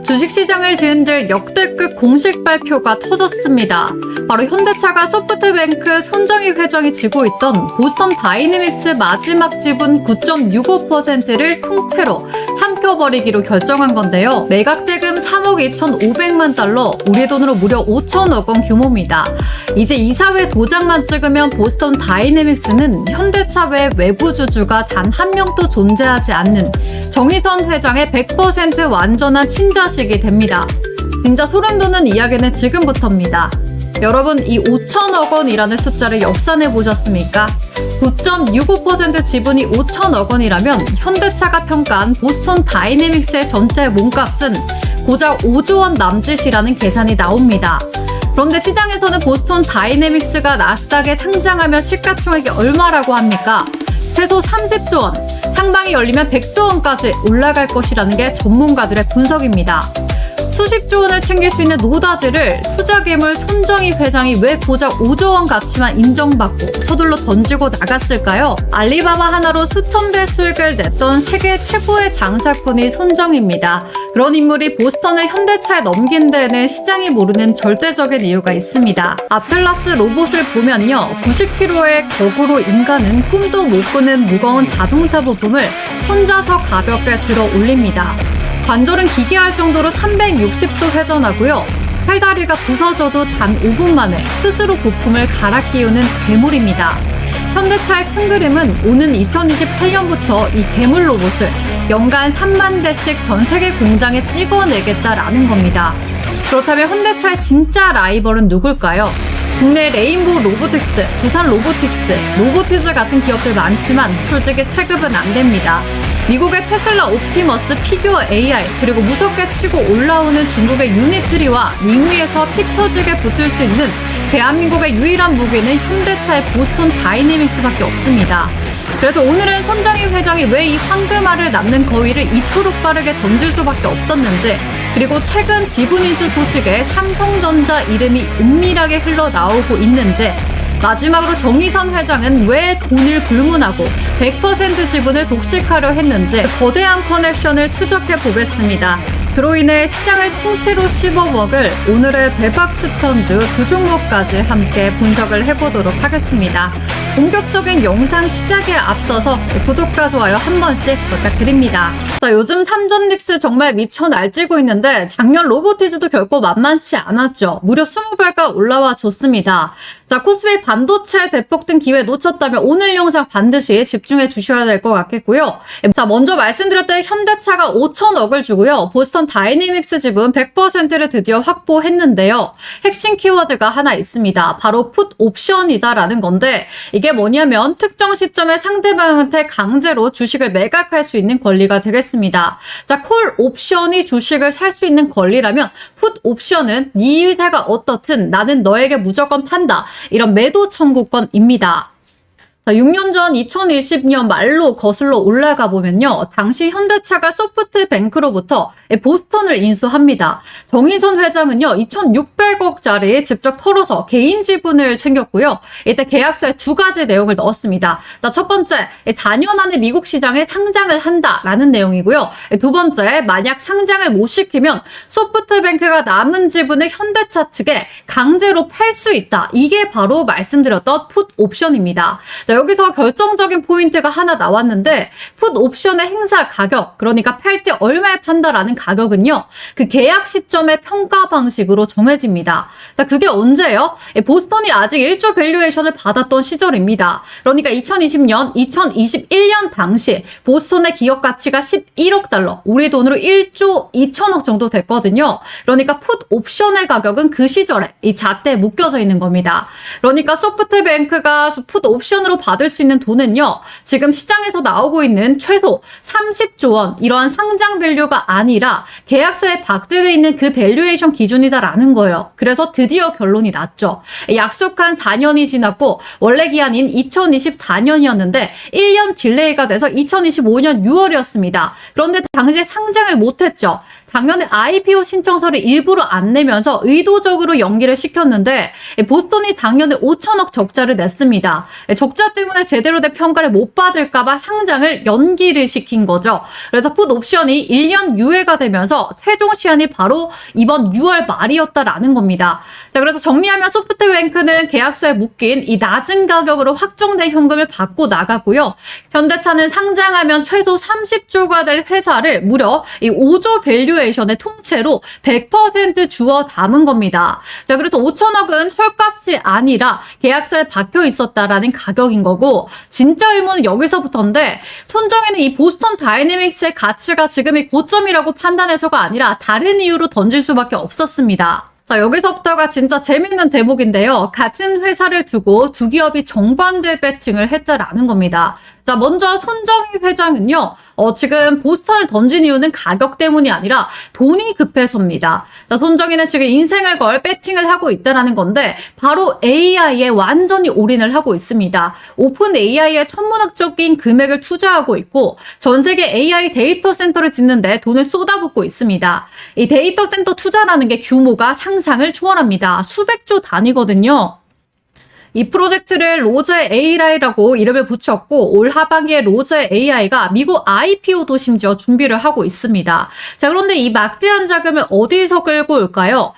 주식시장을 뒤흔들 역대급 공식 발표가 터졌습니다. 바로 현대차가 소프트뱅크 손정희 회장이 쥐고 있던 보스턴 다이내믹스 마지막 지분 9.65%를 통째로 삼켜버리기로 결정한 건데요. 매각대금 3억 2,500만 달러, 우리 돈으로 무려 5천억 원 규모입니다. 이제 이사회 도장만 찍으면 보스턴 다이내믹스는 현대차 외 외부 주주가 단 한 명도 존재하지 않는 정의선 회장의 100% 완전한 친자식이 됩니다. 진짜 소름 돋는 이야기는 지금부터입니다. 여러분, 이 5천억 원이라는 숫자를 역산해 보셨습니까? 9.65% 지분이 5천억 원이라면 현대차가 평가한 보스턴 다이내믹스의 전체 몸값은 고작 5조 원 남짓이라는 계산이 나옵니다. 그런데 시장에서는 보스턴 다이내믹스가 나스닥에 상장하면 시가총액이 얼마라고 합니까? 최소 30조 원, 상방이 열리면 100조 원까지 올라갈 것이라는 게 전문가들의 분석입니다. 수십조 원을 챙길 수 있는 노다지를 투자괴물 손정희 회장이 왜 고작 5조 원 가치만 인정받고 서둘러 던지고 나갔을까요? 알리바바 하나로 수천 배 수익을 냈던 세계 최고의 장사꾼이 손정희입니다. 그런 인물이 보스턴을 현대차에 넘긴 데에는 시장이 모르는 절대적인 이유가 있습니다. 아틀라스 로봇을 보면요, 90kg의 거구로 인간은 꿈도 못 꾸는 무거운 자동차 부품을 혼자서 가볍게 들어 올립니다. 관절은 기괴할 정도로 360도 회전하고요. 팔다리가 부서져도 단 5분 만에 스스로 부품을 갈아 끼우는 괴물입니다. 현대차의 큰 그림은 오는 2028년부터 이 괴물 로봇을 연간 3만 대씩 전 세계 공장에 찍어내겠다라는 겁니다. 그렇다면 현대차의 진짜 라이벌은 누굴까요? 국내 레인보우 로보틱스, 두산 로보틱스, 로보티즈 같은 기업들 많지만 솔직히 체급은 안 됩니다. 미국의 테슬라 옵티머스 피규어 AI, 그리고 무섭게 치고 올라오는 중국의 유니트리와 링 위에서 피 터지게 붙을 수 있는 대한민국의 유일한 무기는 현대차의 보스턴 다이내믹스밖에 없습니다. 그래서 오늘은 손정희 회장이 왜 이 황금알을 남는 거위를 이토록 빠르게 던질 수밖에 없었는지, 그리고 최근 지분 인수 소식에 삼성전자 이름이 은밀하게 흘러나오고 있는지, 마지막으로 정의선 회장은 왜 돈을 불문하고 100% 지분을 독식하려 했는지 거대한 커넥션을 추적해 보겠습니다. 그로 인해 시장을 통째로 씹어먹을 오늘의 대박 추천주 두 종목까지 함께 분석을 해보도록 하겠습니다. 본격적인 영상 시작에 앞서서 구독과 좋아요 한 번씩 부탁드립니다. 자, 요즘 삼전릭스 정말 미쳐 날뛰고 있는데 작년 로보티즈도 결코 만만치 않았죠. 무려 20배가 올라와 줬습니다. 자, 코스피 반도체 대폭등 기회 놓쳤다면 오늘 영상 반드시 집중해 주셔야 될 것 같겠고요. 자, 먼저 말씀드렸던 현대차가 5천억을 주고요. 보스턴 다이내믹스 지분 100%를 드디어 확보했는데요. 핵심 키워드가 하나 있습니다. 바로 풋 옵션이다라는 건데, 이게 뭐냐면 특정 시점에 상대방한테 강제로 주식을 매각할 수 있는 권리가 되겠습니다. 자, 콜 옵션이 주식을 살 수 있는 권리라면 풋 옵션은 네 의사가 어떻든 나는 너에게 무조건 판다, 이런 매도 청구권입니다. 자, 6년 전 2020년 말로 거슬러 올라가 보면요, 당시 현대차가 소프트뱅크로부터 보스턴을 인수합니다. 정의선 회장은요, 2,600억짜리 직접 털어서 개인 지분을 챙겼고요. 이때 계약서에 두 가지 내용을 넣었습니다. 자, 첫 번째, 4년 안에 미국 시장에 상장을 한다라는 내용이고요. 두 번째, 만약 상장을 못 시키면 소프트뱅크가 남은 지분을 현대차 측에 강제로 팔 수 있다. 이게 바로 말씀드렸던 풋 옵션입니다. 자, 여기서 결정적인 포인트가 하나 나왔는데, 풋 옵션의 행사 가격, 그러니까 팔 때 얼마에 판다라는 가격은요, 그 계약 시점의 평가 방식으로 정해집니다. 자, 그게 언제예요? 보스턴이 아직 1조 밸류에이션을 받았던 시절입니다. 그러니까 2020년, 2021년 당시 보스턴의 기업 가치가 11억 달러, 우리 돈으로 1조 2천억 정도 됐거든요. 그러니까 풋 옵션의 가격은 그 시절에 이 잣대에 묶여져 있는 겁니다. 그러니까 소프트뱅크가 풋 옵션으로 받을 수 있는 돈은요, 지금 시장에서 나오고 있는 최소 30조 원, 이러한 상장 밸류가 아니라 계약서에 박제되어 있는 그 밸류에이션 기준이다라는 거예요. 그래서 드디어 결론이 났죠. 약속한 4년이 지났고 원래 기한인 2024년이었는데 1년 딜레이가 돼서 2025년 6월이었습니다. 그런데 당시에 상장을 못했죠. 작년에 IPO 신청서를 일부러 안 내면서 의도적으로 연기를 시켰는데 보스턴이 작년에 5천억 적자를 냈습니다. 적자 때문에 제대로 된 평가를 못 받을까봐 상장을 연기를 시킨 거죠. 그래서 풋 옵션이 1년 유예가 되면서 최종 시한이 바로 이번 6월 말이었다라는 겁니다. 자, 그래서 정리하면 소프트뱅크는 계약서에 묶인 이 낮은 가격으로 확정된 현금을 받고 나가고요. 현대차는 상장하면 최소 30조가 될 회사를 무려 이 5조 밸류에이션의 통째로 100% 주어 담은 겁니다. 자, 그래서 5천억은 헐값이 아니라 계약서에 박혀 있었다라는 가격인 거고, 진짜 의문은 여기서부터인데 손정혜는 이 보스턴 다이내믹스의 가치가 지금이 고점이라고 판단해서가 아니라 다른 이유로 던질 수밖에 없었습니다. 자, 여기서부터가 진짜 재밌는 대목인데요. 같은 회사를 두고 두 기업이 정반대 배팅을 했다라는 겁니다. 자, 먼저 손정희 회장은요, 지금 보스턴을 던진 이유는 가격 때문이 아니라 돈이 급해서입니다. 자, 손정희는 지금 인생을 걸 배팅을 하고 있다라는 건데, 바로 AI에 완전히 올인을 하고 있습니다. 오픈 AI에 천문학적인 금액을 투자하고 있고, 전 세계 AI 데이터 센터를 짓는데 돈을 쏟아붓고 있습니다. 이 데이터 센터 투자라는 게 규모가 상상을 초월합니다. 수백조 단위거든요. 이 프로젝트를 로제 AI라고 이름을 붙였고, 올 하반기에 로제 AI가 미국 IPO도 심지어 준비를 하고 있습니다. 자, 그런데 이 막대한 자금을 어디서 끌고 올까요?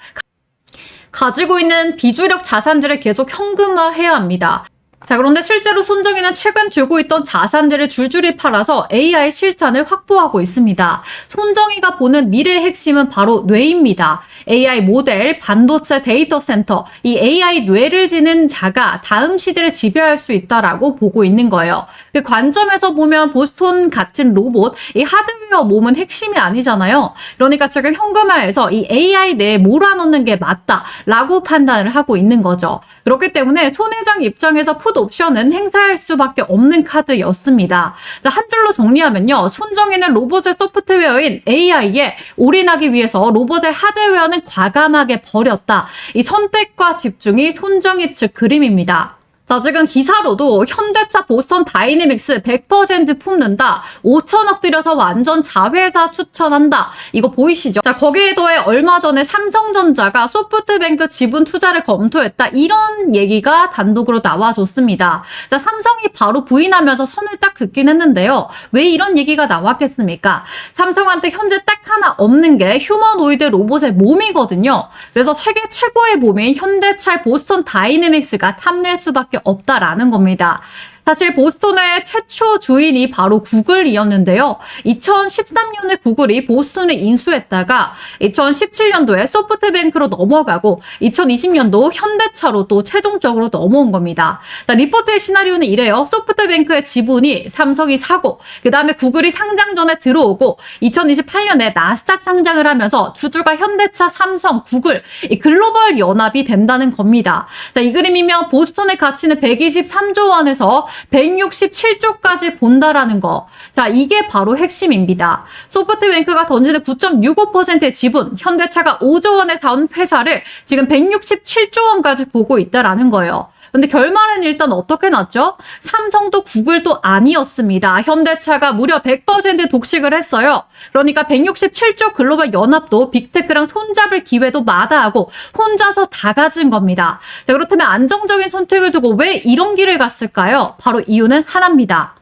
가지고 있는 비주력 자산들을 계속 현금화해야 합니다. 자, 그런데 실제로 손정희는 최근 들고 있던 자산들을 줄줄이 팔아서 AI 실탄을 확보하고 있습니다. 손정희가 보는 미래의 핵심은 바로 뇌입니다. AI 모델, 반도체 데이터 센터, 이 AI 뇌를 지닌 자가 다음 시대를 지배할 수 있다라고 보고 있는 거예요. 그 관점에서 보면 보스턴 같은 로봇, 이 하드웨어 몸은 핵심이 아니잖아요. 그러니까 지금 현금화해서 이 AI 내에 몰아넣는 게 맞다라고 판단을 하고 있는 거죠. 그렇기 때문에 손 회장 입장에서 풋 옵션은 행사할 수밖에 없는 카드였습니다. 자, 한 줄로 정리하면요. 손정희는 로봇의 소프트웨어인 AI에 올인하기 위해서 로봇의 하드웨어는 과감하게 버렸다. 이 선택과 집중이 손정희 측 그림입니다. 자, 지금 기사로도 현대차 보스턴 다이내믹스 100% 품는다. 5천억 들여서 완전 자회사 추천한다. 이거 보이시죠? 자, 거기에 더해 얼마 전에 삼성전자가 소프트뱅크 지분 투자를 검토했다. 이런 얘기가 단독으로 나와줬습니다. 자, 삼성이 바로 부인하면서 선을 딱 긋긴 했는데요. 왜 이런 얘기가 나왔겠습니까? 삼성한테 현재 딱 하나 없는 게 휴머노이드 로봇의 몸이거든요. 그래서 세계 최고의 몸인 현대차의 보스턴 다이내믹스가 탐낼 수밖에 없다라는 겁니다. 사실 보스턴의 최초 주인이 바로 구글이었는데요. 2013년에 구글이 보스턴을 인수했다가 2017년도에 소프트뱅크로 넘어가고 2020년도 현대차로 또 최종적으로 넘어온 겁니다. 자, 리포트의 시나리오는 이래요. 소프트뱅크의 지분이 삼성이 사고, 그 다음에 구글이 상장 전에 들어오고 2028년에 나스닥 상장을 하면서 주주가 현대차, 삼성, 구글, 이 글로벌 연합이 된다는 겁니다. 자, 이 그림이면 보스턴의 가치는 123조 원에서 167조까지 본다라는 거. 자, 이게 바로 핵심입니다. 소프트뱅크가 던지는 9.65%의 지분, 현대차가 5조 원에 사온 회사를 지금 167조 원까지 보고 있다라는 거예요. 근데 결말은 일단 어떻게 났죠? 삼성도 구글도 아니었습니다. 현대차가 무려 100% 독식을 했어요. 그러니까 167조 글로벌 연합도 빅테크랑 손잡을 기회도 마다하고 혼자서 다 가진 겁니다. 자, 그렇다면 안정적인 선택을 두고 왜 이런 길을 갔을까요? 바로 이유는 하나입니다.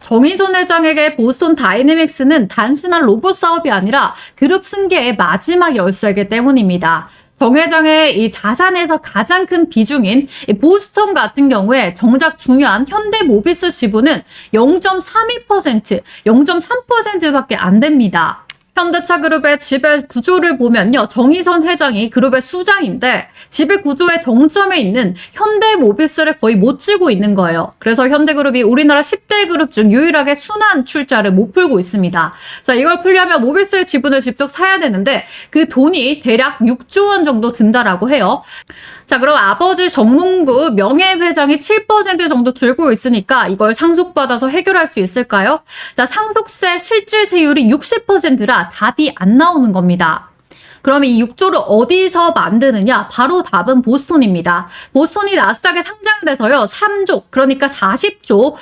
정의선 회장에게 보스턴 다이내믹스는 단순한 로봇 사업이 아니라 그룹 승계의 마지막 열쇠이기 때문입니다. 정 회장의 이 자산에서 가장 큰 비중인 이 보스턴 같은 경우에 정작 중요한 현대모비스 지분은 0.32%, 0.3%밖에 안 됩니다. 현대차 그룹의 지배 구조를 보면요. 정의선 회장이 그룹의 수장인데 지배 구조의 정점에 있는 현대모비스를 거의 못 쥐고 있는 거예요. 그래서 현대그룹이 우리나라 10대 그룹 중 유일하게 순환 출자를 못 풀고 있습니다. 자, 이걸 풀려면 모비스의 지분을 직접 사야 되는데 그 돈이 대략 6조 원 정도 든다라고 해요. 자, 그럼 아버지 정몽구 명예회장이 7% 정도 들고 있으니까 이걸 상속받아서 해결할 수 있을까요? 자, 상속세 실질세율이 60%라 답이 안 나오는 겁니다. 그럼 이 6조를 어디서 만드느냐? 바로 답은 보스턴입니다. 보스턴이 나스닥에 상장을 해서요. 3조, 그러니까 40조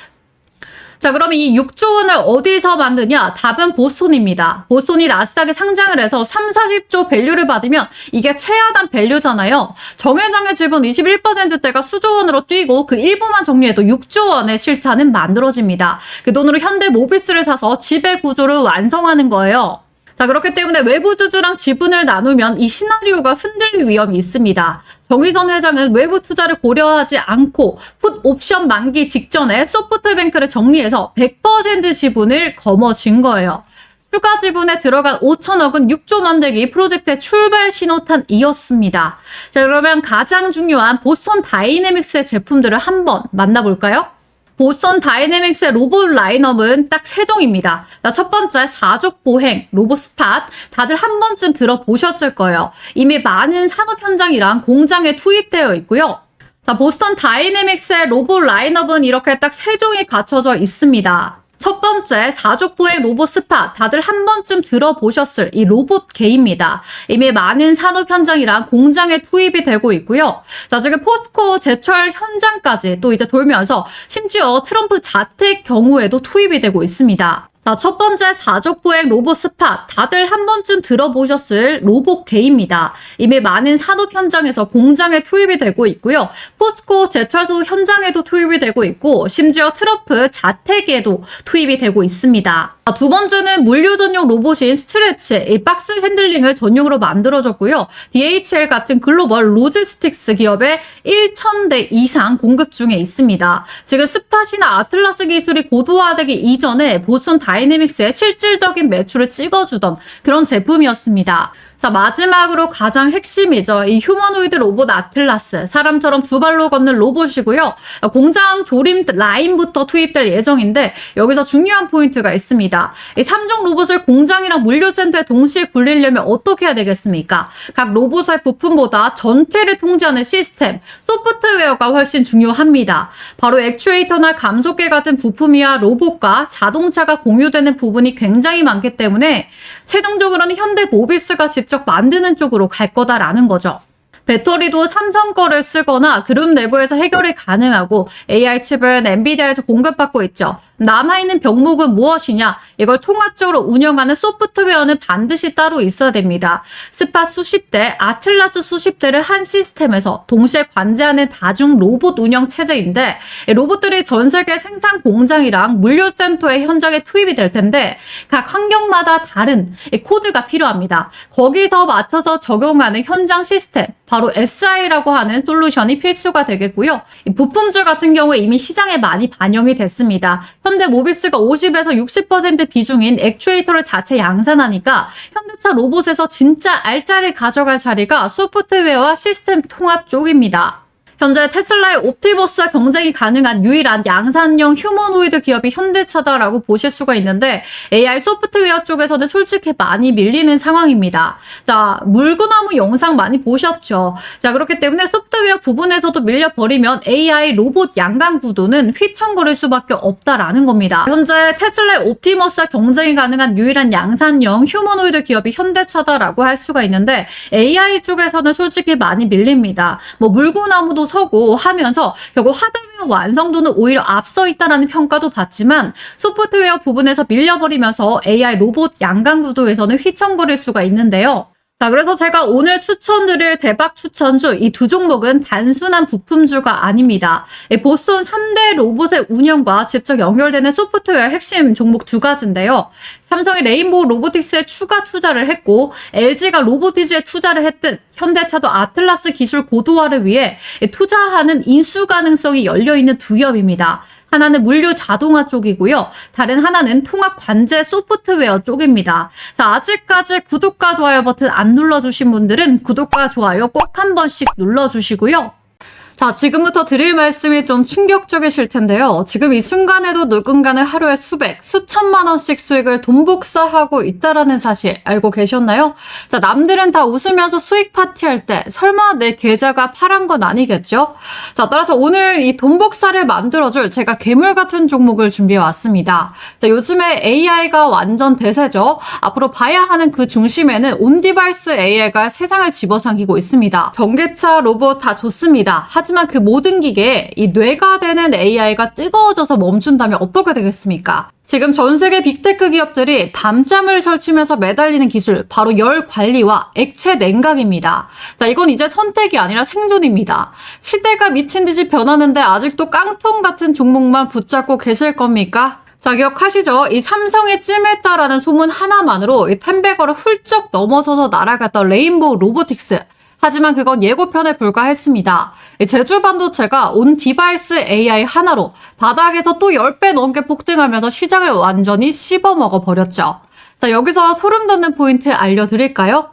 자, 그럼 이 6조 원을 어디서 만드냐? 답은 보스톤입니다. 보스톤이 나스닥에 상장을 해서 3, 40조 밸류를 받으면 이게 최하단 밸류잖아요. 정회장의 지분 21%대가 수조 원으로 뛰고 그 일부만 정리해도 6조 원의 실타는 만들어집니다. 그 돈으로 현대모비스를 사서 지배 구조를 완성하는 거예요. 자, 그렇기 때문에 외부 주주랑 지분을 나누면 이 시나리오가 흔들릴 위험이 있습니다. 정의선 회장은 외부 투자를 고려하지 않고 풋 옵션 만기 직전에 소프트뱅크를 정리해서 100% 지분을 거머쥔 거예요. 추가 지분에 들어간 5천억은 6조 만들기 프로젝트의 출발 신호탄이었습니다. 자, 그러면 가장 중요한 보스톤 다이내믹스의 제품들을 한번 만나볼까요? 보스톤 다이내믹스의 로봇 라인업은 딱 3종입니다. 첫 번째, 사족 보행, 로봇 스팟. 다들 한 번쯤 들어보셨을 거예요. 이미 많은 산업 현장이랑 공장에 투입되어 있고요. 자, 보스톤 다이내믹스의 로봇 라인업은 이렇게 딱 3종이 갖춰져 있습니다. 첫 번째, 사족보행 로봇 스팟. 다들 한 번쯤 들어보셨을 이 로봇개입니다. 이미 많은 산업 현장이랑 공장에 투입이 되고 있고요. 자, 지금 포스코 제철 현장까지 또 이제 돌면서 심지어 트럼프 자택 경우에도 투입이 되고 있습니다. 자, 첫 번째 사족보행 로봇 스팟. 다들 한 번쯤 들어보셨을 로봇개입니다. 이미 많은 산업 현장에서 공장에 투입이 되고 있고요. 포스코 제철소 현장에도 투입이 되고 있고 심지어 트럼프 자택에도 투입이 되고 있습니다. 자, 두 번째는 물류 전용 로봇인 스트레치, 이 박스 핸들링을 전용으로 만들어졌고요. DHL 같은 글로벌 로지스틱스 기업에 1,000대 이상 공급 중에 있습니다. 지금 스팟이나 아틀라스 기술이 고도화되기 이전에 보스톤 다이내믹스의 실질적인 매출을 찍어주던 그런 제품이었습니다. 자, 마지막으로 가장 핵심이죠. 이 휴머노이드 로봇 아틀라스. 사람처럼 두 발로 걷는 로봇이고요. 공장 조림 라인부터 투입될 예정인데 여기서 중요한 포인트가 있습니다. 이 3종 로봇을 공장이랑 물류센터에 동시에 굴리려면 어떻게 해야 되겠습니까? 각 로봇의 부품보다 전체를 통제하는 시스템, 소프트웨어가 훨씬 중요합니다. 바로 액추에이터나 감속계 같은 부품이야 로봇과 자동차가 공유되는 부분이 굉장히 많기 때문에 최종적으로는 현대모비스가 직접 만드는 쪽으로 갈 거다라는 거죠. 배터리도 삼성 거를 쓰거나 그룹 내부에서 해결이 가능하고 AI 칩은 엔비디아에서 공급받고 있죠. 남아있는 병목은 무엇이냐? 이걸 통합적으로 운영하는 소프트웨어는 반드시 따로 있어야 됩니다. 스팟 수십 대, 아틀라스 수십 대를 한 시스템에서 동시에 관제하는 다중 로봇 운영 체제인데 로봇들이 전 세계 생산 공장이랑 물류센터의 현장에 투입이 될 텐데 각 환경마다 다른 코드가 필요합니다. 거기서 맞춰서 적용하는 현장 시스템, 바로 SI라고 하는 솔루션이 필수가 되겠고요. 부품줄 같은 경우에 이미 시장에 많이 반영이 됐습니다. 현대모비스가 50에서 60% 비중인 액추에이터를 자체 양산하니까 현대차 로봇에서 진짜 알짜를 가져갈 자리가 소프트웨어와 시스템 통합 쪽입니다. 현재 테슬라의 옵티머스와 경쟁이 가능한 유일한 양산형 휴머노이드 기업이 현대차다라고 보실 수가 있는데 AI 소프트웨어 쪽에서는 솔직히 많이 밀리는 상황입니다. 자, 물구나무 영상 많이 보셨죠? 자, 그렇기 때문에 소프트웨어 부분에서도 밀려버리면 AI 로봇 양강 구도는 휘청거릴 수밖에 없다라는 겁니다. 현재 테슬라의 옵티머스와 경쟁이 가능한 유일한 양산형 휴머노이드 기업이 현대차다라고 할 수가 있는데 AI 쪽에서는 솔직히 많이 밀립니다. 뭐 물구나무도 서고 하면서 결국 하드웨어 완성도는 오히려 앞서 있다라는 평가도 받지만 소프트웨어 부분에서 밀려버리면서 AI 로봇 양강 구도에서는 휘청거릴 수가 있는데요. 자, 그래서 제가 오늘 추천드릴 대박 추천주 이 두 종목은 단순한 부품주가 아닙니다. 보스톤 3대 로봇의 운영과 직접 연결되는 소프트웨어 핵심 종목 두 가지인데요. 삼성이 레인보우 로보틱스에 추가 투자를 했고 LG가 로보티즈에 투자를 했듯 현대차도 아틀라스 기술 고도화를 위해 투자하는 인수 가능성이 열려있는 두 기업입니다. 하나는 물류 자동화 쪽이고요. 다른 하나는 통합 관제 소프트웨어 쪽입니다. 자, 아직까지 구독과 좋아요 버튼 안 눌러주신 분들은 구독과 좋아요 꼭 한 번씩 눌러주시고요. 자, 지금부터 드릴 말씀이 좀 충격적이실 텐데요. 지금 이 순간에도 누군가는 하루에 수백, 수천만 원씩 수익을 돈 복사하고 있다라는 사실 알고 계셨나요? 자, 남들은 다 웃으면서 수익 파티할 때 설마 내 계좌가 파란 건 아니겠죠? 자, 따라서 오늘 이 돈 복사를 만들어줄 제가 괴물 같은 종목을 준비해 왔습니다. 자, 요즘에 AI가 완전 대세죠. 앞으로 봐야 하는 그 중심에는 온디바이스 AI가 세상을 집어삼키고 있습니다. 전기차, 로봇 다 좋습니다. 하지만 그 모든 기계에 이 뇌가 되는 AI가 뜨거워져서 멈춘다면 어떻게 되겠습니까? 지금 전 세계 빅테크 기업들이 밤잠을 설치면서 매달리는 기술, 바로 열 관리와 액체 냉각입니다. 자, 이건 이제 선택이 아니라 생존입니다. 시대가 미친 듯이 변하는데 아직도 깡통 같은 종목만 붙잡고 계실 겁니까? 자, 기억하시죠? 이 삼성의 찜했다라는 소문 하나만으로 이 텐베거를 훌쩍 넘어서서 날아갔던 레인보우 로보틱스. 하지만 그건 예고편에 불과했습니다. 제주 반도체가 온 디바이스 AI 하나로 바닥에서 또 10배 넘게 폭등하면서 시장을 완전히 씹어먹어 버렸죠. 자, 여기서 소름 돋는 포인트 알려드릴까요?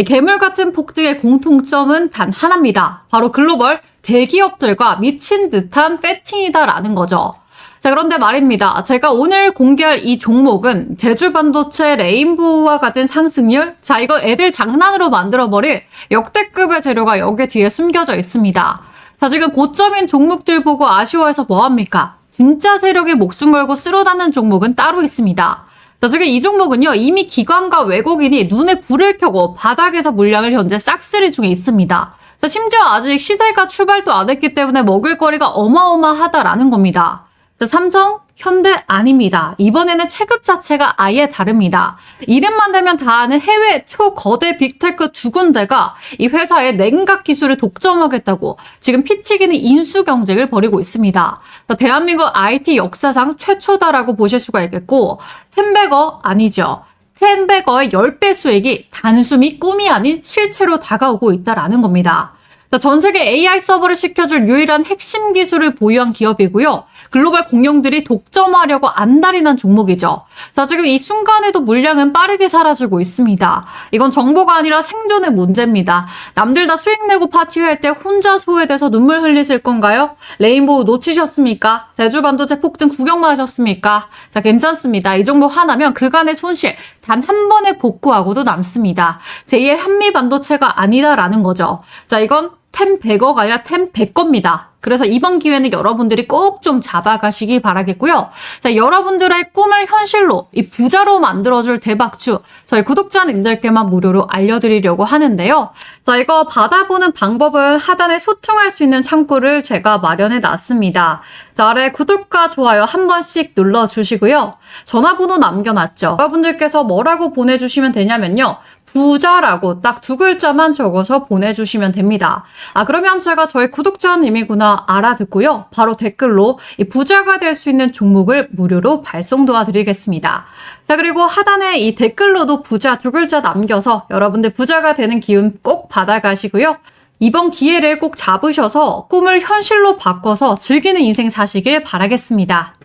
괴물 같은 폭등의 공통점은 단 하나입니다. 바로 글로벌 대기업들과 미친 듯한 배팅이다라는 거죠. 자, 그런데 말입니다. 제가 오늘 공개할 이 종목은 제주 반도체 레인보우와 같은 상승률? 자, 이거 애들 장난으로 만들어버릴 역대급의 재료가 여기 뒤에 숨겨져 있습니다. 자, 지금 고점인 종목들 보고 아쉬워해서 뭐합니까? 진짜 세력이 목숨 걸고 쓸어담는 종목은 따로 있습니다. 자, 지금 이 종목은요, 이미 기관과 외국인이 눈에 불을 켜고 바닥에서 물량을 현재 싹쓸이 중에 있습니다. 자, 심지어 아직 시세가 출발도 안 했기 때문에 먹을 거리가 어마어마하다라는 겁니다. 자, 삼성, 현대 아닙니다. 이번에는 체급 자체가 아예 다릅니다. 이름만 대면 다 아는 해외 초거대 빅테크 두 군데가 이 회사의 냉각 기술을 독점하겠다고 지금 피 튀기는 인수 경쟁을 벌이고 있습니다. 자, 대한민국 IT 역사상 최초다라고 보실 수가 있겠고, 텐베거 아니죠. 텐베거의 10배 수익이 단숨이 꿈이 아닌 실체로 다가오고 있다라는 겁니다. 자, 전 세계 AI 서버를 시켜줄 유일한 핵심 기술을 보유한 기업이고요. 글로벌 공룡들이 독점하려고 안달이 난 종목이죠. 자, 지금 이 순간에도 물량은 빠르게 사라지고 있습니다. 이건 정보가 아니라 생존의 문제입니다. 남들 다 수익 내고 파티할 때 혼자 소외돼서 눈물 흘리실 건가요? 레인보우 놓치셨습니까? 제주 반도체 폭등 구경만 하셨습니까? 자, 괜찮습니다. 이 종목 하나면 그간의 손실 단 한 번에 복구하고도 남습니다. 제2의 한미 반도체가 아니다라는 거죠. 자, 이건 텐베거가 아니라 텐베거입니다. 그래서 이번 기회는 여러분들이 꼭 좀 잡아가시기 바라겠고요. 자, 여러분들의 꿈을 현실로 이 부자로 만들어줄 대박주 저희 구독자님들께만 무료로 알려드리려고 하는데요. 자, 이거 받아보는 방법은 하단에 소통할 수 있는 창구를 제가 마련해 놨습니다. 자, 아래 구독과 좋아요 한 번씩 눌러주시고요. 전화번호 남겨놨죠. 여러분들께서 뭐라고 보내주시면 되냐면요. 부자라고 딱 두 글자만 적어서 보내주시면 됩니다. 아, 그러면 제가 저희 구독자님이구나 알아듣고요. 바로 댓글로 이 부자가 될 수 있는 종목을 무료로 발송 도와드리겠습니다. 자, 그리고 하단에 이 댓글로도 부자 두 글자 남겨서 여러분들 부자가 되는 기운 꼭 받아가시고요. 이번 기회를 꼭 잡으셔서 꿈을 현실로 바꿔서 즐기는 인생 사시길 바라겠습니다.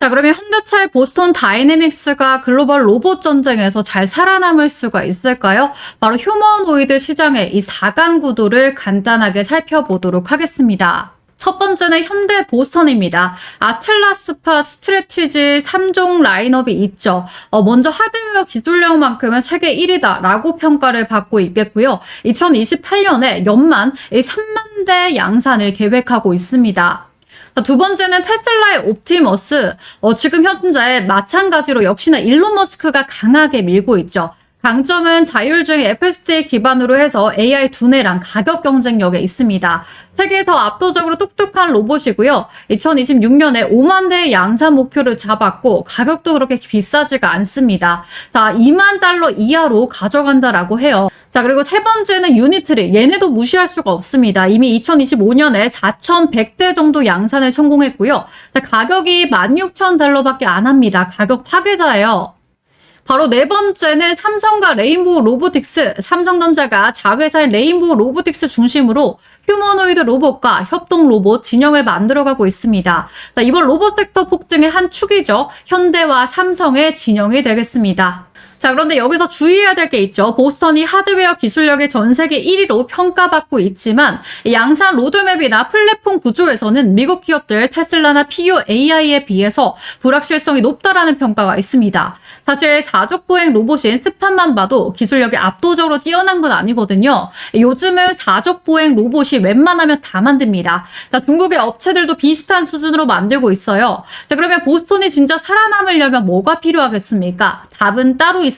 자, 그러면 현대차의 보스턴 다이내믹스가 글로벌 로봇 전쟁에서 잘 살아남을 수가 있을까요? 바로 휴머노이드 시장의 이 4강 구도를 간단하게 살펴보도록 하겠습니다. 첫 번째는 현대 보스턴입니다. 아틀라스팟 스트래티지 3종 라인업이 있죠. 먼저 하드웨어 기술력만큼은 세계 1위다라고 평가를 받고 있겠고요. 2028년에 연만 3만 대 양산을 계획하고 있습니다. 두 번째는 테슬라의 옵티머스. 지금 현재 마찬가지로 역시나 일론 머스크가 강하게 밀고 있죠. 강점은 자율주행 FSD 기반으로 해서 AI 두뇌랑 가격 경쟁력에 있습니다. 세계에서 압도적으로 똑똑한 로봇이고요. 2026년에 5만 대의 양산 목표를 잡았고 가격도 그렇게 비싸지가 않습니다. 자, 2만 달러 이하로 가져간다라고 해요. 자, 그리고 세 번째는 유니트리. 얘네도 무시할 수가 없습니다. 이미 2025년에 4,100대 정도 양산을 성공했고요. 자, 가격이 16,000달러밖에 안 합니다. 가격 파괴자예요. 바로 네 번째는 삼성과 레인보우 로보틱스. 삼성전자가 자회사인 레인보우 로보틱스 중심으로 휴머노이드 로봇과 협동 로봇 진영을 만들어가고 있습니다. 자, 이번 로봇 섹터 폭등의 한 축이죠. 현대와 삼성의 진영이 되겠습니다. 자, 그런데 여기서 주의해야 될 게 있죠. 보스턴이 하드웨어 기술력의 전 세계 1위로 평가받고 있지만 양산 로드맵이나 플랫폼 구조에서는 미국 기업들 테슬라나 PU AI에 비해서 불확실성이 높다라는 평가가 있습니다. 사실 사족보행 로봇인 스판만 봐도 기술력이 압도적으로 뛰어난 건 아니거든요. 요즘은 사족보행 로봇이 웬만하면 다 만듭니다. 자, 중국의 업체들도 비슷한 수준으로 만들고 있어요. 자, 그러면 보스턴이 진짜 살아남으려면 뭐가 필요하겠습니까? 답은 따로 있습니다.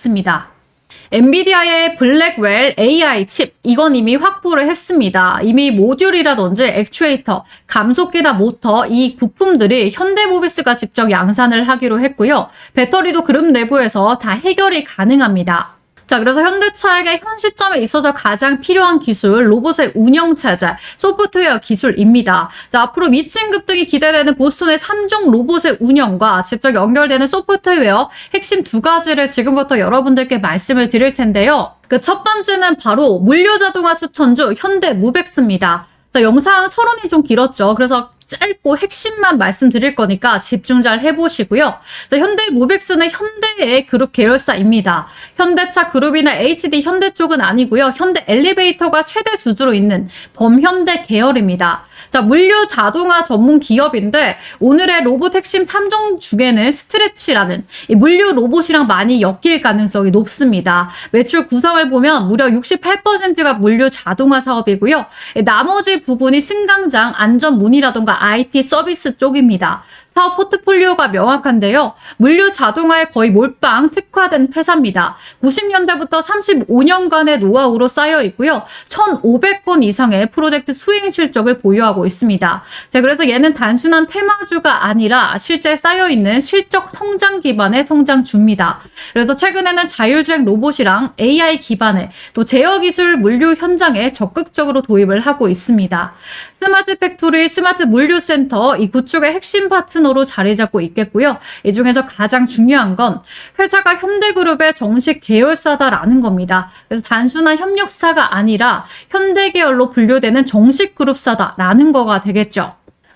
엔비디아의 블랙웰 AI 칩, 이건 이미 확보를 했습니다. 이미 모듈이라든지 액추에이터, 감속기나 모터, 이 부품들이 현대모비스가 직접 양산을 하기로 했고요. 배터리도 그룹 내부에서 다 해결이 가능합니다. 자, 그래서 현대차에게 현 시점에 있어서 가장 필요한 기술, 로봇의 운영체제, 소프트웨어 기술입니다. 자, 앞으로 미친 급등이 기대되는 보스톤의 3종 로봇의 운영과 직접 연결되는 소프트웨어 핵심 두 가지를 지금부터 여러분들께 말씀을 드릴 텐데요. 그 첫 번째는 바로 물류자동화 추천주 현대무벡스입니다. 자, 영상 서론이 좀 길었죠. 그래서 짧고 핵심만 말씀드릴 거니까 집중 잘 해보시고요. 자, 현대무벡스는 현대의 그룹 계열사입니다. 현대차 그룹이나 HD 현대 쪽은 아니고요. 현대 엘리베이터가 최대 주주로 있는 범현대 계열입니다. 자, 물류 자동화 전문 기업인데 오늘의 로봇 핵심 3종 중에는 스트레치라는 이 물류 로봇이랑 많이 엮일 가능성이 높습니다. 매출 구성을 보면 무려 68%가 물류 자동화 사업이고요. 나머지 부분이 승강장, 안전문이라던가 IT 서비스 쪽입니다. 사업 포트폴리오가 명확한데요. 물류 자동화에 거의 몰빵 특화된 회사입니다. 90년대부터 35년간의 노하우로 쌓여 있고요. 1,500건 이상의 프로젝트 수행 실적을 보유하고 있습니다. 자, 그래서 얘는 단순한 테마주가 아니라 실제 쌓여 있는 실적 성장 기반의 성장주입니다. 그래서 최근에는 자율주행 로봇이랑 AI 기반의 또 제어 기술 물류 현장에 적극적으로 도입을 하고 있습니다. 스마트 팩토리, 스마트 물류센터 이 구축의 핵심 파트너로 자리 잡고 있겠고요. 이 중에서 가장 중요한 건 회사가 현대그룹의 정식 계열사다라는 겁니다. 그래서 단순한 협력사가 아니라 현대계열로 분류되는 정식 그룹사다라는 거가 되겠죠.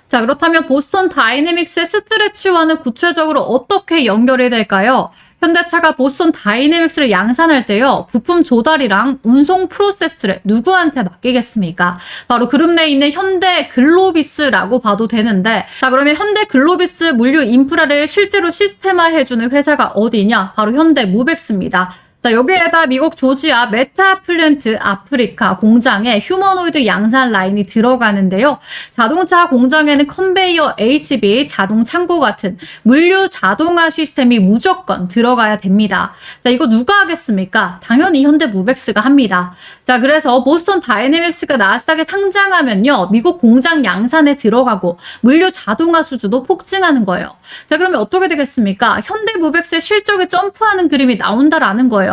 자, 그렇다면 보스턴 다이내믹스의 스트레치와는 구체적으로 어떻게 연결이 될까요? 현대차가 보스턴 다이내믹스를 양산할 때요. 부품 조달이랑 운송 프로세스를 누구한테 맡기겠습니까? 바로 그룹 내에 있는 현대 글로비스라고 봐도 되는데, 자, 그러면 현대 글로비스 물류 인프라를 실제로 시스템화해주는 회사가 어디냐? 바로 현대무벡스입니다. 자, 여기에다 미국 조지아 메타플랜트 아프리카 공장에 휴머노이드 양산 라인이 들어가는데요. 자동차 공장에는 컨베이어 HB, 자동 창고 같은 물류 자동화 시스템이 무조건 들어가야 됩니다. 자, 이거 누가 하겠습니까? 당연히 현대무벡스가 합니다. 자, 그래서 보스턴 다이내믹스가 나스닥에 상장하면요. 미국 공장 양산에 들어가고 물류 자동화 수주도 폭증하는 거예요. 자, 그러면 어떻게 되겠습니까? 현대무벡스의 실적이 점프하는 그림이 나온다라는 거예요.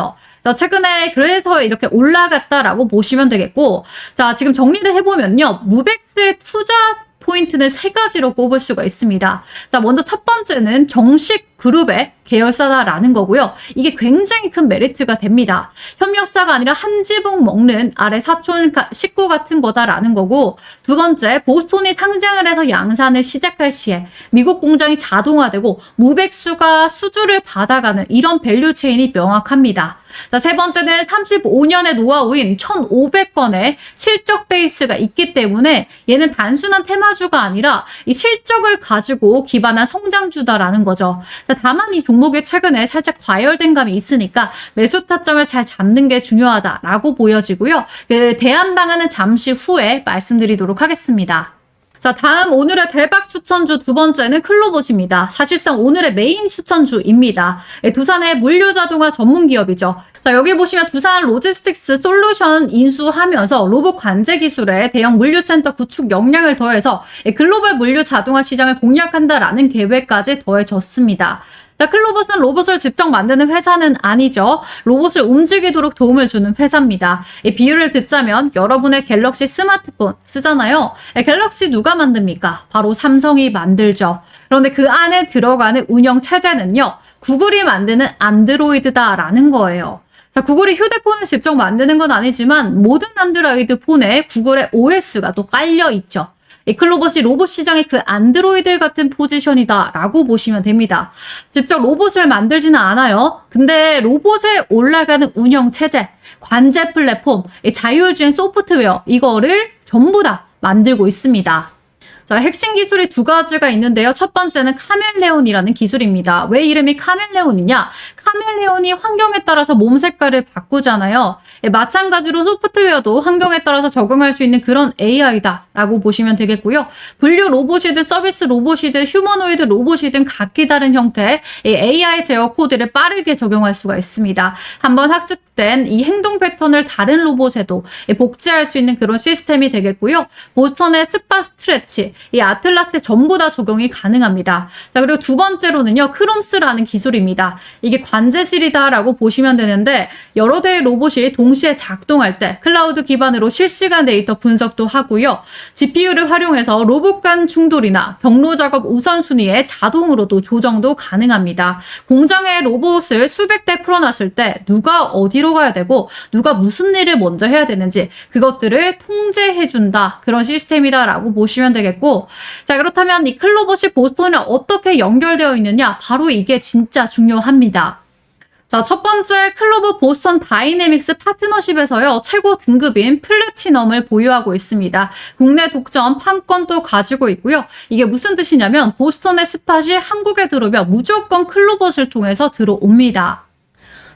최근에 그래서 이렇게 올라갔다라고 보시면 되겠고, 자, 지금 정리를 해보면요. 무벡스의 투자 포인트는 세 가지로 꼽을 수가 있습니다. 자, 먼저 첫 번째는 정식 그룹의 계열사다라는 거고요. 이게 굉장히 큰 메리트가 됩니다. 협력사가 아니라 한 지붕 먹는 아래 사촌 식구 같은 거다라는 거고, 두 번째, 보스톤이 상장을 해서 양산을 시작할 시에 미국 공장이 자동화되고 무벡스가 수주를 받아가는 이런 밸류 체인이 명확합니다. 자, 세 번째는 35년의 노하우인 1,500건의 실적 베이스가 있기 때문에 얘는 단순한 테마주가 아니라 이 실적을 가지고 기반한 성장주다라는 거죠. 자, 다만 이 종목이 최근에 살짝 과열된 감이 있으니까 매수 타점을 잘 잡는 게 중요하다라고 보여지고요. 그 대안 방안은 잠시 후에 말씀드리도록 하겠습니다. 자, 다음 오늘의 대박 추천주 두 번째는 클로봇입니다. 사실상 오늘의 메인 추천주입니다. 두산의 물류자동화 전문 기업이죠. 자, 여기 보시면 두산 로지스틱스 솔루션 인수하면서 로봇 관제 기술에 대형 물류센터 구축 역량을 더해서 글로벌 물류 자동화 시장을 공략한다라는 계획까지 더해졌습니다. 자, 클로봇은 로봇을 직접 만드는 회사는 아니죠. 로봇을 움직이도록 도움을 주는 회사입니다. 이 비유를 듣자면 여러분의 갤럭시 스마트폰 쓰잖아요. 갤럭시 누가 만듭니까? 바로 삼성이 만들죠. 그런데 그 안에 들어가는 운영 체제는요. 구글이 만드는 안드로이드다라는 거예요. 자, 구글이 휴대폰을 직접 만드는 건 아니지만 모든 안드로이드 폰에 구글의 OS가 또 깔려 있죠. 이 클로봇이 로봇 시장의 그 안드로이드 같은 포지션이다라고 보시면 됩니다. 직접 로봇을 만들지는 않아요. 근데 로봇에 올라가는 운영 체제, 관제 플랫폼, 자율주행 소프트웨어 이거를 전부 다 만들고 있습니다. 자, 핵심 기술이 두 가지가 있는데요. 첫 번째는 카멜레온이라는 기술입니다. 왜 이름이 카멜레온이냐? 카멜레온이 환경에 따라서 몸 색깔을 바꾸잖아요. 마찬가지로 소프트웨어도 환경에 따라서 적응할 수 있는 그런 AI다 라고 보시면 되겠고요. 분류 로봇이든 서비스 로봇이든 휴머노이드 로봇이든 각기 다른 형태의 이 AI 제어 코드를 빠르게 적용할 수가 있습니다. 한번 학습된 이 행동 패턴을 다른 로봇에도 복제할 수 있는 그런 시스템이 되겠고요. 보스턴의 스파 스트레치, 이 아틀라스에 전부 다 적용이 가능합니다. 자, 그리고 두 번째로는요, 크롬스라는 기술입니다. 이게 관제실이다라고 보시면 되는데 여러 대의 로봇이 동시에 작동할 때 클라우드 기반으로 실시간 데이터 분석도 하고요. GPU를 활용해서 로봇 간 충돌이나 경로 작업 우선순위에 자동으로도 조정도 가능합니다. 공장에 로봇을 수백 대 풀어놨을 때 누가 어디로 가야 되고 누가 무슨 일을 먼저 해야 되는지 그것들을 통제해준다. 그런 시스템이다라고 보시면 되겠고, 자, 그렇다면 이 클로봇이 보스턴에 어떻게 연결되어 있느냐? 바로 이게 진짜 중요합니다. 자, 첫 번째 클로봇 보스턴 다이내믹스 파트너십에서요, 최고 등급인 플래티넘을 보유하고 있습니다. 국내 독점 판권도 가지고 있고요. 이게 무슨 뜻이냐면 보스턴의 스팟이 한국에 들어오면 무조건 클로봇을 통해서 들어옵니다.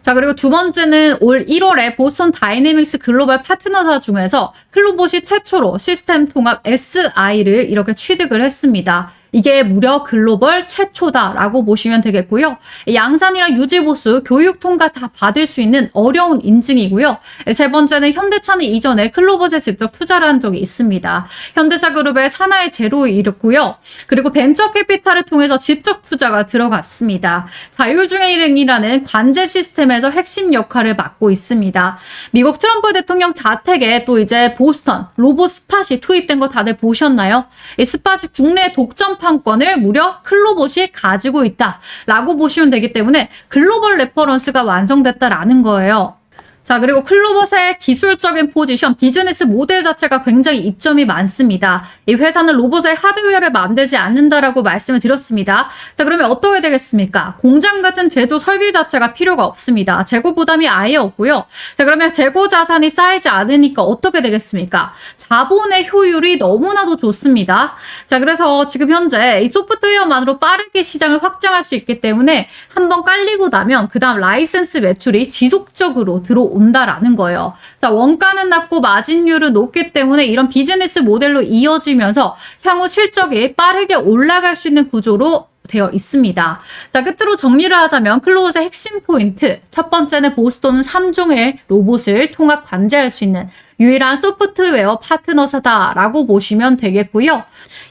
자, 그리고 두 번째는 올 1월에 보스턴 다이내믹스 글로벌 파트너사 중에서 클로봇이 최초로 시스템 통합 SI를 이렇게 취득을 했습니다. 이게 무려 글로벌 최초다라고 보시면 되겠고요. 양산이랑 유지보수, 교육 통과 다 받을 수 있는 어려운 인증이고요. 세 번째는 현대차는 이전에 클로봇에 직접 투자를 한 적이 있습니다. 현대차 그룹의 산하의 제로에 이르고요. 그리고 벤처 캐피탈을 통해서 직접 투자가 들어갔습니다. 자율주행이라는 관제 시스템에서 핵심 역할을 맡고 있습니다. 미국 트럼프 대통령 자택에 또 이제 보스턴 로봇 스팟이 투입된 거 다들 보셨나요? 이 스팟이 국내 독점 판권을 무려 클로봇이 가지고 있다라고 보시면 되기 때문에 글로벌 레퍼런스가 완성됐다라는 거예요. 자, 그리고 클로봇의 기술적인 포지션, 비즈니스 모델 자체가 굉장히 이점이 많습니다. 이 회사는 로봇의 하드웨어를 만들지 않는다라고 말씀을 드렸습니다. 자, 그러면 어떻게 되겠습니까? 공장 같은 제조 설비 자체가 필요가 없습니다. 재고 부담이 아예 없고요. 자, 그러면 재고 자산이 쌓이지 않으니까 어떻게 되겠습니까? 자본의 효율이 너무나도 좋습니다. 자, 그래서 지금 현재 이 소프트웨어만으로 빠르게 시장을 확장할 수 있기 때문에 한번 깔리고 나면 그 다음 라이센스 매출이 지속적으로 들어온다라는 거예요. 자, 원가는 낮고 마진율은 높기 때문에 이런 비즈니스 모델로 이어지면서 향후 실적이 빠르게 올라갈 수 있는 구조로 되어 있습니다. 자, 끝으로 정리를 하자면 클로봇의 핵심 포인트. 첫 번째는 보스턴은 3종의 로봇을 통합 관제할 수 있는 유일한 소프트웨어 파트너사다라고 보시면 되겠고요.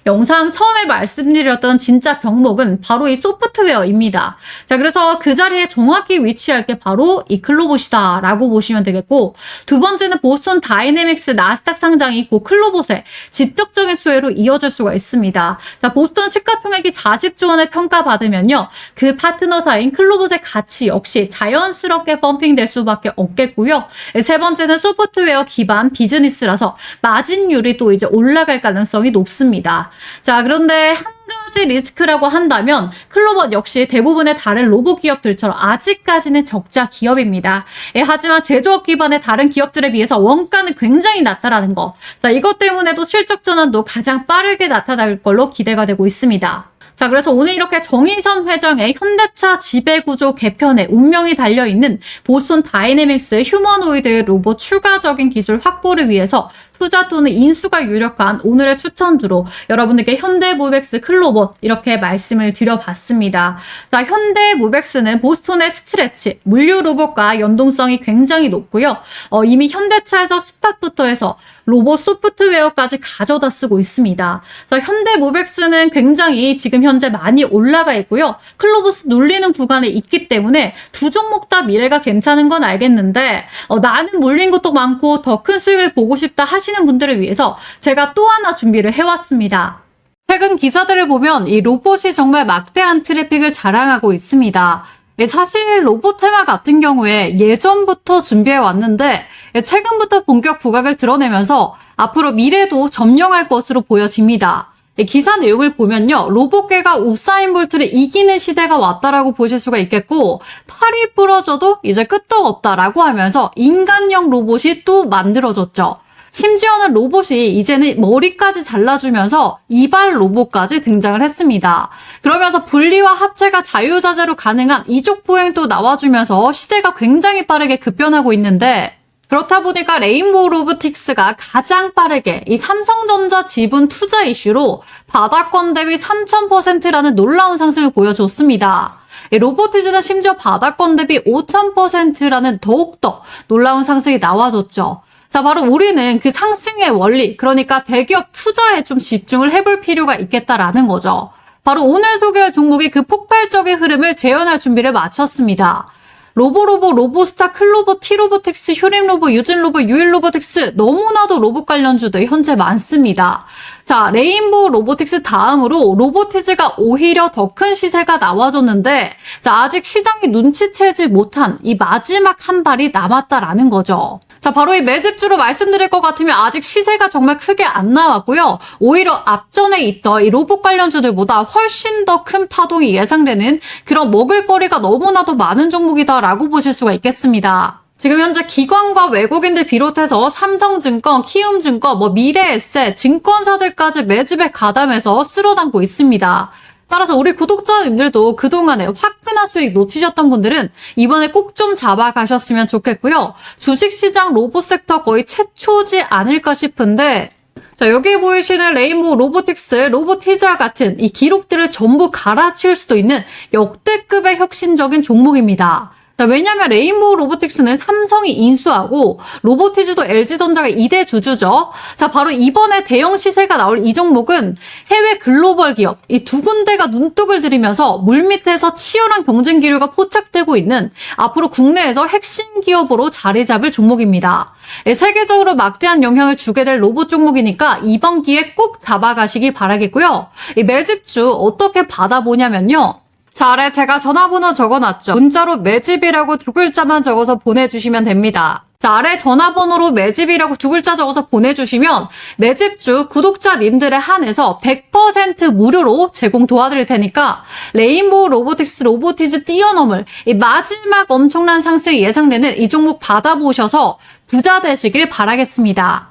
영상 처음에 말씀드렸던 진짜 병목은 바로 이 소프트웨어입니다. 자, 그래서 그 자리에 정확히 위치할 게 바로 이 클로봇이다 라고 보시면 되겠고, 두 번째는 보스턴 다이내믹스 나스닥 상장이 있고 클로봇의 직접적인 수혜로 이어질 수가 있습니다. 자, 보스턴 시가총액이 40조 원을 평가받으면요, 그 파트너사인 클로봇의 가치 역시 자연스럽게 펌핑될 수밖에 없겠고요. 세 번째는 소프트웨어 기반 비즈니스라서 마진율이 또 이제 올라갈 가능성이 높습니다. 자, 그런데 한 가지 리스크라고 한다면 클로봇 역시 대부분의 다른 로봇 기업들처럼 아직까지는 적자 기업입니다. 하지만 제조업 기반의 다른 기업들에 비해서 원가는 굉장히 낮다라는 거. 자, 이것 때문에도 실적 전환도 가장 빠르게 나타날 걸로 기대가 되고 있습니다. 자, 그래서 오늘 이렇게 정의선 회장의 현대차 지배구조 개편에 운명이 달려있는 보스턴 다이내믹스의 휴머노이드 로봇 추가적인 기술 확보를 위해서 투자 또는 인수가 유력한 오늘의 추천주로 여러분들께 현대무벡스 클로봇 이렇게 말씀을 드려봤습니다. 자, 현대무벡스는 보스턴의 스트레치, 물류 로봇과 연동성이 굉장히 높고요. 이미 현대차에서 스팟부터 해서 로봇 소프트웨어까지 가져다 쓰고 있습니다. 자, 현대무벡스는 굉장히 지금 현재 많이 올라가 있고요. 클로봇 눌리는 구간에 있기 때문에 두 종목 다 미래가 괜찮은 건 알겠는데 나는 물린 것도 많고 더 큰 수익을 보고 싶다 하시는 분들을 위해서 제가 또 하나 준비를 해왔습니다. 최근 기사들을 보면 이 로봇이 정말 막대한 트래픽을 자랑하고 있습니다. 사실 로봇 테마 같은 경우에 예전부터 준비해 왔는데 최근부터 본격 부각을 드러내면서 앞으로 미래도 점령할 것으로 보여집니다. 기사 내용을 보면요, 로봇계가 우사인 볼트를 이기는 시대가 왔다라고 보실 수가 있겠고, 팔이 부러져도 이제 끄떡없다라고 하면서 인간형 로봇이 또 만들어졌죠. 심지어는 로봇이 이제는 머리까지 잘라주면서 이발 로봇까지 등장을 했습니다. 그러면서 분리와 합체가 자유자재로 가능한 이족 보행도 나와주면서 시대가 굉장히 빠르게 급변하고 있는데, 그렇다 보니까 레인보우 로보틱스가 가장 빠르게 이 삼성전자 지분 투자 이슈로 바닥권 대비 3000%라는 놀라운 상승을 보여줬습니다. 로보티즈는 심지어 바닥권 대비 5000%라는 더욱더 놀라운 상승이 나와줬죠. 자, 바로 우리는 그 상승의 원리, 그러니까 대기업 투자에 좀 집중을 해볼 필요가 있겠다라는 거죠. 바로 오늘 소개할 종목이 그 폭발적인 흐름을 재현할 준비를 마쳤습니다. 로보로보, 로보스타, 클로버, 티로보텍스, 효림로보, 유진로보, 유일로보텍스 너무나도 로봇 관련주들 현재 많습니다. 자, 레인보우 로보틱스 다음으로 로보티즈가 오히려 더 큰 시세가 나와줬는데 자, 아직 시장이 눈치채지 못한 이 마지막 한 발이 남았다라는 거죠. 자, 바로 이 매집주로 말씀드릴 것 같으면 아직 시세가 정말 크게 안 나왔고요. 오히려 앞전에 있던 이 로봇 관련주들보다 훨씬 더 큰 파동이 예상되는 그런 먹을거리가 너무나도 많은 종목이다라고 보실 수가 있겠습니다. 지금 현재 기관과 외국인들 비롯해서 삼성증권, 키움증권, 미래에셋, 증권사들까지 매집에 가담해서 쓸어담고 있습니다. 따라서 우리 구독자님들도 그동안에 화끈한 수익 놓치셨던 분들은 이번에 꼭 좀 잡아가셨으면 좋겠고요. 주식시장 로봇 섹터 거의 최초지 않을까 싶은데 자, 여기 보이시는 레인보우 로보틱스, 로보티즈와 같은 이 기록들을 전부 갈아치울 수도 있는 역대급의 혁신적인 종목입니다. 자, 왜냐하면 레인보우 로보틱스는 삼성이 인수하고 로보티즈도 LG전자가 2대 주주죠. 자, 바로 이번에 대형 시세가 나올 이 종목은 해외 글로벌 기업 이 두 군데가 눈독을 들이면서 물밑에서 치열한 경쟁 기류가 포착되고 있는 앞으로 국내에서 핵심 기업으로 자리 잡을 종목입니다. 세계적으로 막대한 영향을 주게 될 로봇 종목이니까 이번 기회에 꼭 잡아가시기 바라겠고요. 이 매집주 어떻게 받아보냐면요. 자, 아래 제가 전화번호 적어놨죠. 문자로 매집이라고 두 글자만 적어서 보내주시면 됩니다. 자, 아래 전화번호로 매집이라고 두 글자 적어서 보내주시면 매집주 구독자님들에 한해서 100% 무료로 제공 도와드릴 테니까 레인보우 로보틱스 로보티즈 뛰어넘을 이 마지막 엄청난 상승이 예상되는 이 종목 받아보셔서 부자 되시길 바라겠습니다.